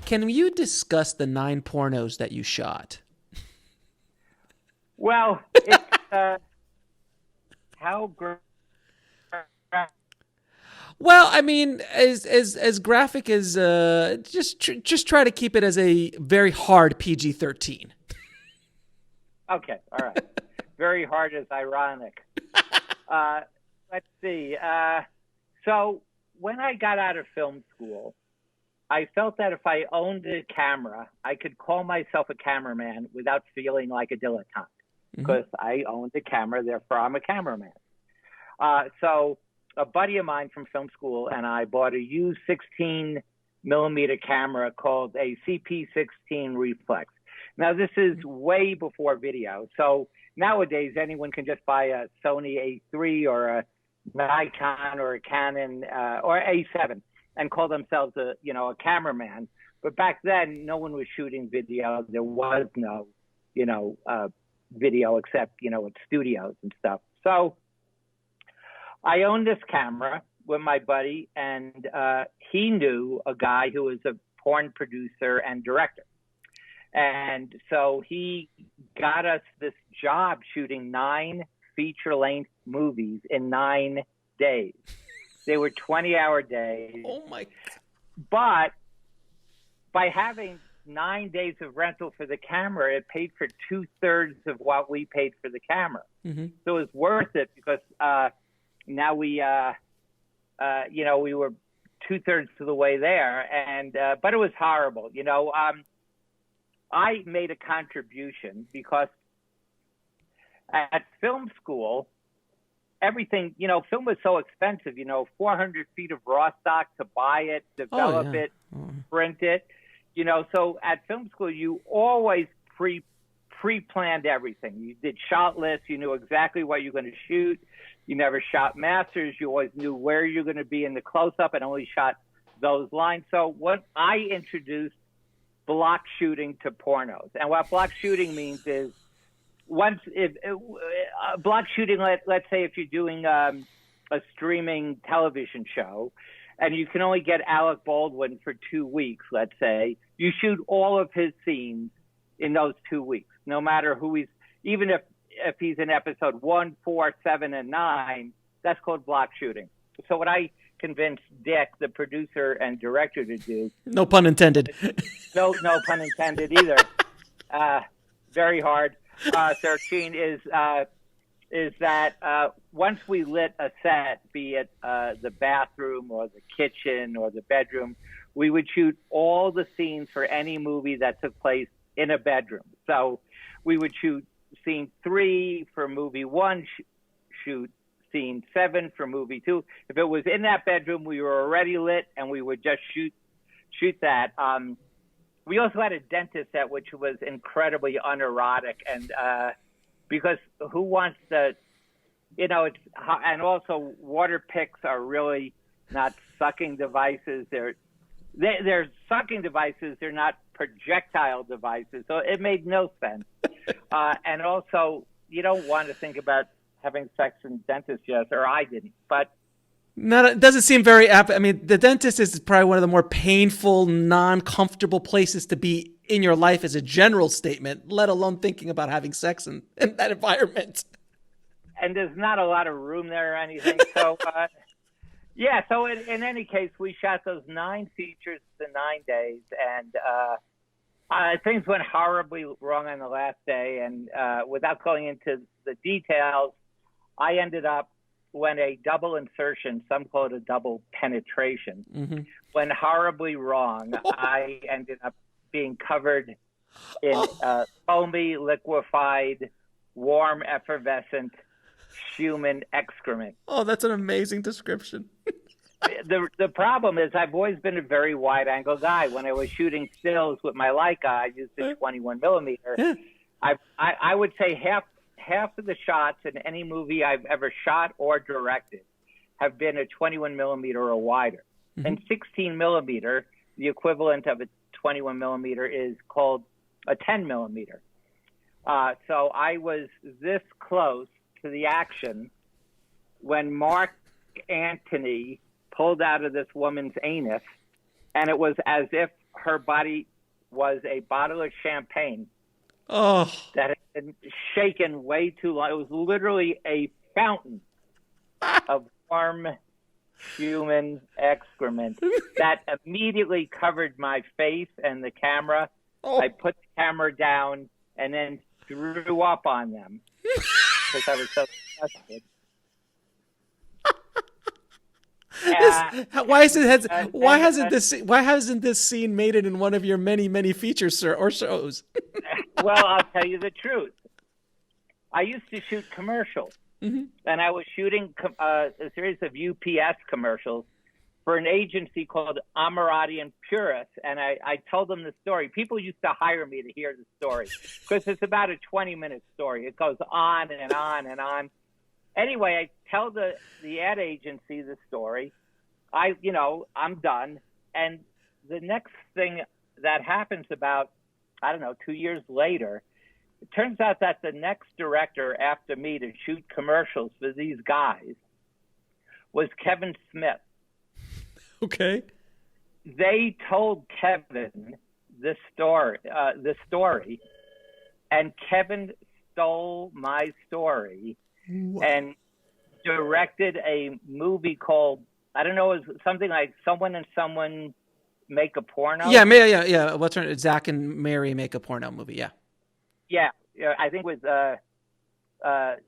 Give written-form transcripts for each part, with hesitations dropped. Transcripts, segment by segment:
can you discuss the 9 pornos that you shot? Well, it's how Well, I mean, as graphic as just try to keep it as a very hard PG-13. okay, all right. Very hard is ironic. Let's see. So when I got out of film school, I felt that if I owned a camera, I could call myself a cameraman without feeling like a dilettante because I owned a camera, therefore I'm a cameraman. So a buddy of mine from film school and I bought a used 16 millimeter camera called a CP16 Reflex. Now, this is way before video. So nowadays, anyone can just buy a Sony A3 or a Nikon or a Canon or A7 and call themselves a cameraman. But back then, no one was shooting video. There was no, video except, at studios and stuff. So I owned this camera with my buddy, and he knew a guy who was a porn producer and director. And so he got us this job shooting 9 feature-length movies in 9 days. They were 20-hour days. Oh, my. But by having 9 days of rental for the camera, it paid for 2/3 of what we paid for the camera. So it was worth it because now we were 2/3 of the way there. And but it was horrible. I made a contribution because at film school, everything, film was so expensive, 400 feet of raw stock to buy it, develop it, print it, so at film school, you always pre-planned everything. You did shot lists. You knew exactly what you're going to shoot. You never shot masters. You always knew where you're going to be in the close-up and only shot those lines. So what I introduced block shooting to pornos. And what block shooting means is block shooting, let's say if you're doing a streaming television show and you can only get Alec Baldwin for 2 weeks, let's say, you shoot all of his scenes in those 2 weeks, no matter who he's, even if he's in episode 1, 4, 7, and 9, that's called block shooting. So what I convinced Dick, the producer and director, to do. No pun intended. No pun intended either. Very hard. 13 is that once we lit a set, be it the bathroom or the kitchen or the bedroom, we would shoot all the scenes for any movie that took place in a bedroom. So we would shoot scene 3 for movie 1, shoot scene 7 for movie 2. If it was in that bedroom, we were already lit, and we would just shoot that. We also had a dentist set, which was incredibly unerotic, and because who wants to, it's, and also water picks are really not sucking devices. They're sucking devices. They're not projectile devices. So it made no sense. And also, you don't want to think about having sex in dentist, yes, or I didn't, but. No, it doesn't seem very apt. I mean, the dentist is probably one of the more painful, non-comfortable places to be in your life as a general statement, let alone thinking about having sex in that environment. And there's not a lot of room there or anything. So, so in any case, we shot those 9 features in 9 days, and things went horribly wrong on the last day. And without going into the details, I ended up, when a double insertion, some call it a double penetration, went horribly wrong, I ended up being covered in foamy, liquefied, warm, effervescent human excrement. Oh, that's an amazing description. The problem is I've always been a very wide-angle guy. When I was shooting stills with my Leica, I used a 21 millimeter. Yeah. I would say half of the shots in any movie I've ever shot or directed have been a 21 millimeter or wider. And 16 millimeter, the equivalent of a 21 millimeter, is called a 10 millimeter. So I was this close to the action when Mark Antony pulled out of this woman's anus, and it was as if her body was a bottle of champagne Oh, that had been shaken way too long. It was literally a fountain of warm human excrement that immediately covered my face and the camera. oh. I put the camera down and then threw up on them because I was so disgusted. Why hasn't this scene made it in one of your many features or shows? Well, I'll tell you the truth. I used to shoot commercials, and I was shooting a series of UPS commercials for an agency called Ammirati and Puris, and I told them the story. People used to hire me to hear the story because it's about a 20-minute story. It goes on and on and on. Anyway, I tell the ad agency the story. I'm done. And the next thing that happens about, 2 years later, it turns out that the next director after me to shoot commercials for these guys was Kevin Smith. Okay. They told Kevin the story, and Kevin stole my story. Wow. And directed a movie called, I don't know, it was something like Someone and Someone Make a Porno. Yeah. What's her? Zach and Mary make a porno movie. Yeah. Yeah, I think it was Rogen,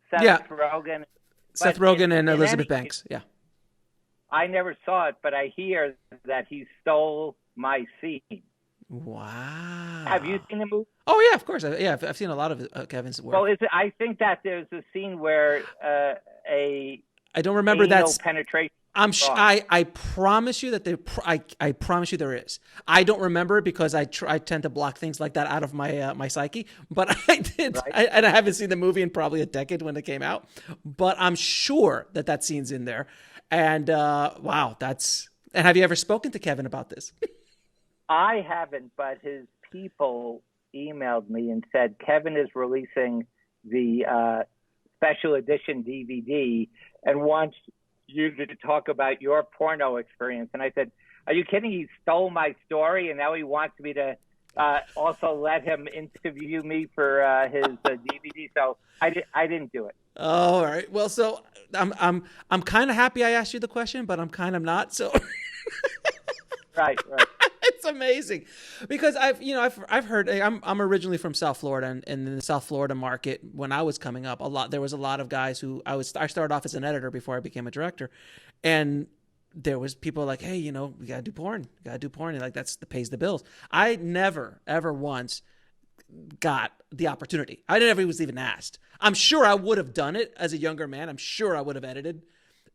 Seth Rogen. Seth Rogen and Elizabeth Banks. Yeah. I never saw it, but I hear that he stole my scene. Wow. Have you seen the movie? Oh yeah, of course. I've seen a lot of Kevin's work. Well, I think that there's a scene where I don't remember that penetration. I promise you that I promise you there is. I don't remember it because I tend to block things like that out of my my psyche. But I did, right. And I haven't seen the movie in probably a decade when it came out. But I'm sure that scene's in there. And wow, And have you ever spoken to Kevin about this? I haven't, but his people emailed me and said Kevin is releasing the special edition DVD and wants you to talk about your porno experience. And I said, are you kidding? He stole my story, and now he wants me to also let him interview me for his DVD. So I didn't do it. Oh, all right. Well, so I'm kind of happy I asked you the question, but I'm kind of not. So right. It's amazing because I've heard. I'm originally from South Florida, and in the South Florida market, when I was coming up, there was a lot of guys who I started off as an editor before I became a director, and there was people like, hey, we gotta do porn, and like that pays the bills. I never ever once got the opportunity. I never was even asked. I'm sure I would have done it as a younger man. I'm sure I would have edited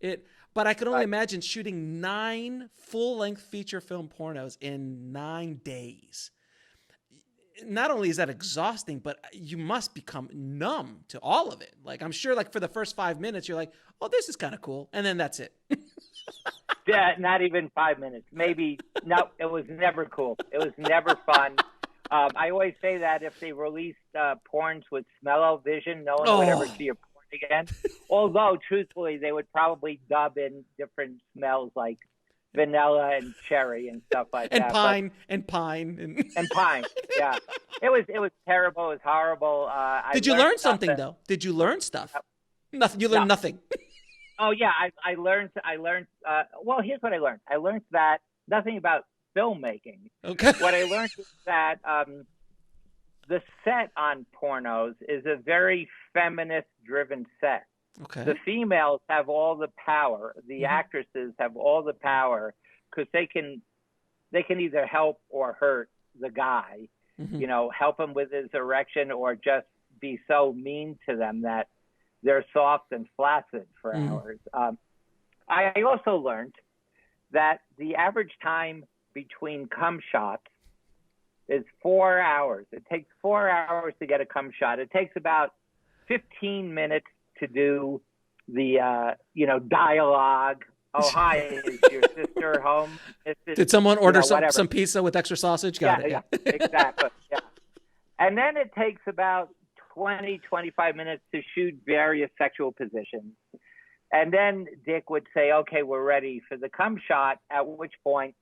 it. But I could only imagine shooting 9 full-length feature film pornos in 9 days. Not only is that exhausting, but you must become numb to all of it. Like, I'm sure, like, for the first 5 minutes, you're like, oh, this is kind of cool. And then that's it. Yeah, not even 5 minutes. Maybe. No, it was never cool. It was never fun. I always say that if they released porns with smell-o-vision, no one would ever see a porn again. Although, truthfully, they would probably dub in different smells like vanilla and cherry and stuff like that. And pine. Yeah, it was terrible. It was horrible. Did you learn something though? Did you learn stuff? Nothing. You learned nothing. Oh yeah, I learned. Well, here's what I learned. I learned that nothing about filmmaking. Okay. What I learned is that the set on pornos is a very feminist-driven set. Okay. The females have all the power. The actresses have all the power because they can either help or hurt the guy. Help him with his erection or just be so mean to them that they're soft and flaccid for hours. I also learned that the average time between cum shots is 4 hours. It takes 4 hours to get a cum shot. It takes about 15 minutes to do the, dialogue. Oh, hi, is your sister home? Did someone order some pizza with extra sausage? Got it. Yeah, exactly. Yeah. And then it takes about 20-25 minutes to shoot various sexual positions. And then Dick would say, okay, we're ready for the cum shot, at which point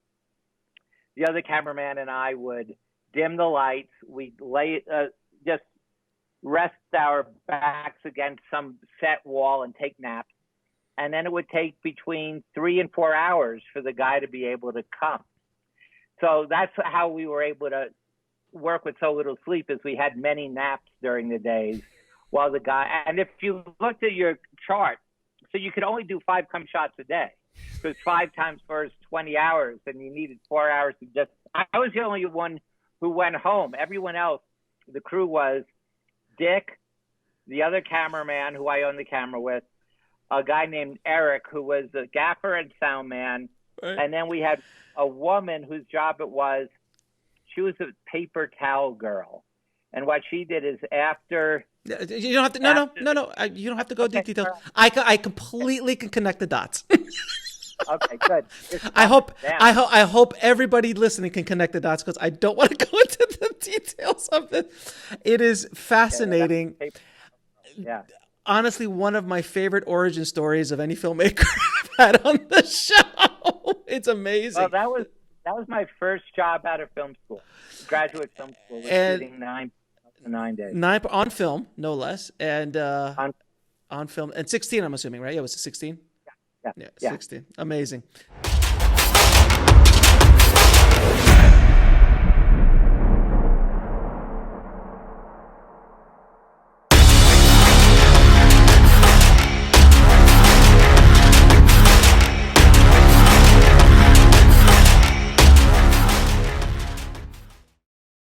the other cameraman and I would dim the lights. We'd just rest our backs against some set wall and take naps. And then it would take between 3 and 4 hours for the guy to be able to come. So that's how we were able to work with so little sleep, is we had many naps during the days while the guy, and if you looked at your chart, so you could only do 5 cum shots a day, because 5 times 4 is 20 hours, and you needed 4 hours to just, I was the only one who went home. Everyone else, the crew was Dick, the other cameraman who I owned the camera with, a guy named Eric, who was the gaffer and sound man. Right. And then we had a woman whose job it was, she was a paper towel girl. And what she did is after... You don't have to, no. You don't have to go into details. I completely can connect the dots. Okay, good. I hope everybody listening can connect the dots, because I don't want to go into the details of it. It is fascinating. Yeah. Honestly, one of my favorite origin stories of any filmmaker I've had on the show. It's amazing. Well, that was my first job out of film school, graduate film school, shooting 9 days. 9 on film, no less, and on film, and 16. I'm assuming, right? Yeah, was it 16? Yeah, 16. Amazing.